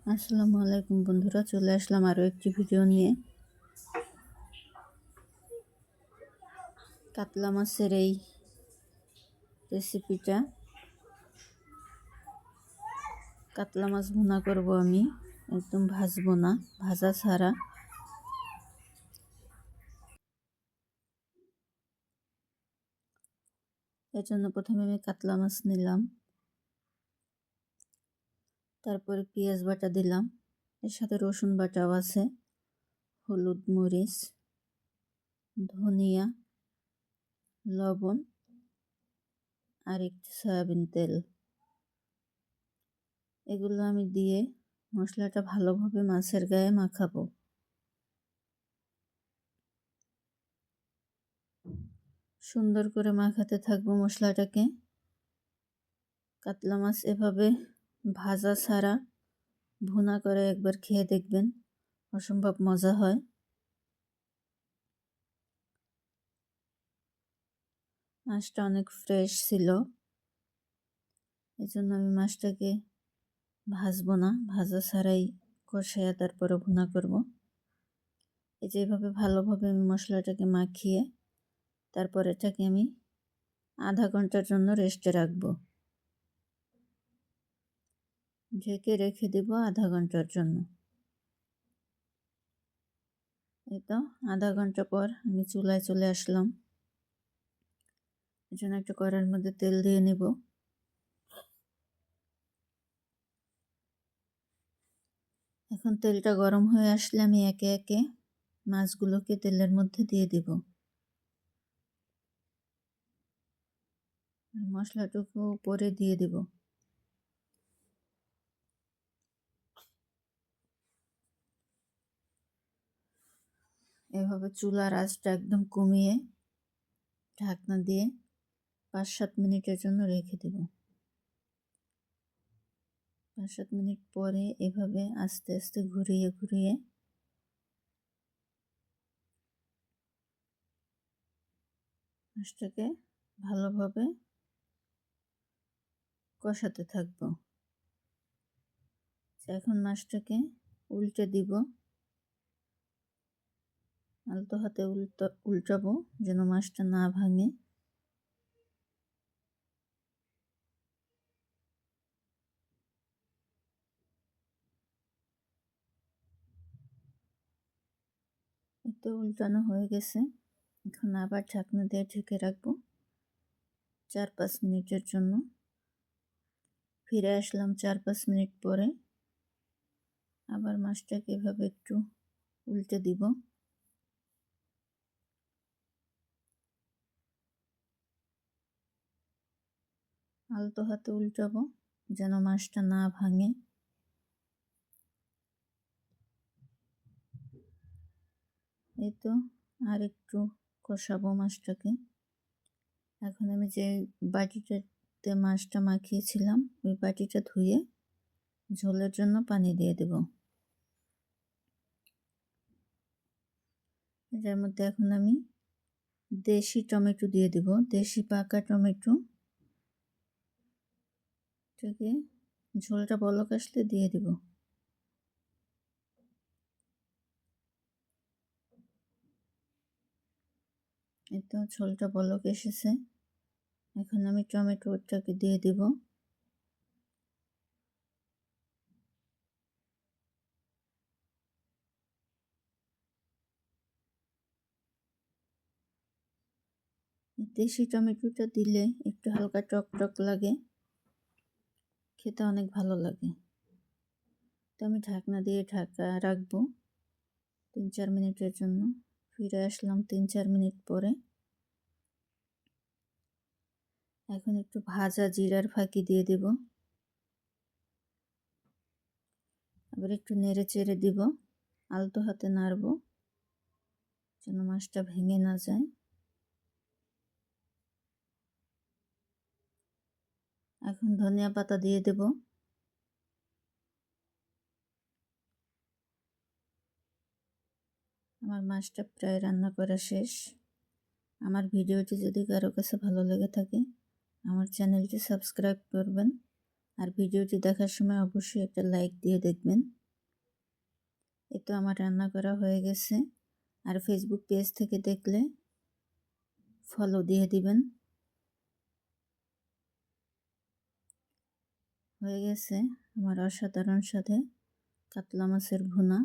আসসালামু আলাইকুম বন্ধুরা, চলে আসলাম আরও একটি ভিডিও নিয়ে। কাতলা মাছের এই রেসিপিটা, কাতলা মাছ ভুনা করব আমি, একদম ভাজবো না, ভাজা ছাড়া। এর জন্য প্রথমে আমি কাতলা মাছ নিলাম, তারপরে পেঁয়াজ বাটা দিলাম, এর সাথে রসুন বাটাও আছে, হলুদ, মরিচ, ধনিয়া, লবণ আর একটু সয়াবিন তেল। এগুলো আমি দিয়ে মশলাটা ভালোভাবে মাছের গায়ে মাখাবো। সুন্দর করে মাখাতে থাকবো মশলাটাকে। কাতলা মাছ এভাবে ভাজা ছাড়া ভুনা করে একবার খেয়ে দেখবেন, অসম্ভব মজা হয়। মাছটা অনেক ফ্রেশ ছিল, এই জন্য আমি মাছটাকে ভাজবো না, ভাজা ছাড়াই কষাইয়া তারপরে ভুনা করব। এই যে এভাবে ভালোভাবে আমি মশলাটাকে মাখিয়ে তারপর এটাকে আমি আধা ঘন্টার জন্য রেস্টে রাখবো। ঢেকে রেখে দেব আধা ঘন্টার জন্য। এই তো আধা ঘন্টা পর আমি চুলায় চলে আসলাম। এই জন্য একটা কড়াইয়ের মধ্যে তেল দিয়ে নেব। এখন তেলটা গরম হয়ে আসলে আমি একে একে মাছগুলোকে তেলের মধ্যে দিয়ে দিব। মশলাটুকু উপরে দিয়ে দিব। এভাবে চুলার আঁচটা একদম কমিয়ে ঢাকনা দিয়ে 5-7 মিনিটের জন্য রেখে দেব। 5-7 মিনিট পরে এভাবে আস্তে আস্তে ঘুরিয়ে ঘুরিয়ে মাছটাকে ভালোভাবে কষাতে থাকবো। এখন মাছটাকে উল্টে দিব, আলতো হাতে উল্টাবো যেন মাছটা না ভাঙে। একটু উল্টানো হয়ে গেছে, এখন আবার ঢাকনা দিয়ে ঢেকে রাখবো 4-5 মিনিটের জন্য। ফিরে আসলাম 4-5 মিনিট পরে। আবার মাছটাকে এভাবে একটু উল্টে দিব। আলতো হাতে উল্টাবো যেন মাছটা না ভাঙে। এই তো আর একটু কষাবো মাছটাকে। এখন আমি যে বাটিটাতে মাছটা মাখিয়েছিলাম ওই বাটিটা ধুয়ে ঝোলের জন্য পানি দিয়ে দেব। এটার মধ্যে এখন আমি দেশি টমেটো দিয়ে দেব, দেশি পাকা টমেটো। এটাকে ঝোলটা বলক আসলে দিয়ে দেব। এই তো ঝোলটা বলক এসেছে, এখন আমি টমেটোটাকে দিয়ে দেব। দেশি টমেটোটা দিলে একটু হালকা টক টক লাগে, খেতে অনেক ভালো লাগে। তো আমি ঢাকনা দিয়ে ঢাকা রাখবো 3-4 মিনিটের জন্য। ফিরে আসলাম 3-4 মিনিট পরে। এখন একটু ভাজা জিরার ফাঁকি দিয়ে দেব, আবার একটু নেড়ে চেড়ে দিব, আলতো হাতে নাড়বো যেন মাছটা ভেঙে না যায়। এখন ধনিয়া পাতা দিয়ে দেব। আমার মাছটা প্রায় রান্না করা শেষ। আমার ভিডিওটি যদি কারো কাছে ভালো লেগে থাকে আমার চ্যানেলটি সাবস্ক্রাইব করবেন আর ভিডিওটি দেখার সময় অবশ্যই একটা লাইক দিয়ে দেখবেন। এ তো আমার রান্না করা হয়ে গেছে। আর ফেসবুক পেজ থেকে দেখলে ফলো দিয়ে দিবেন। হয়ে গেছে আমার অসাধারণ স্বাদে কাতলা মাছের ভুনা।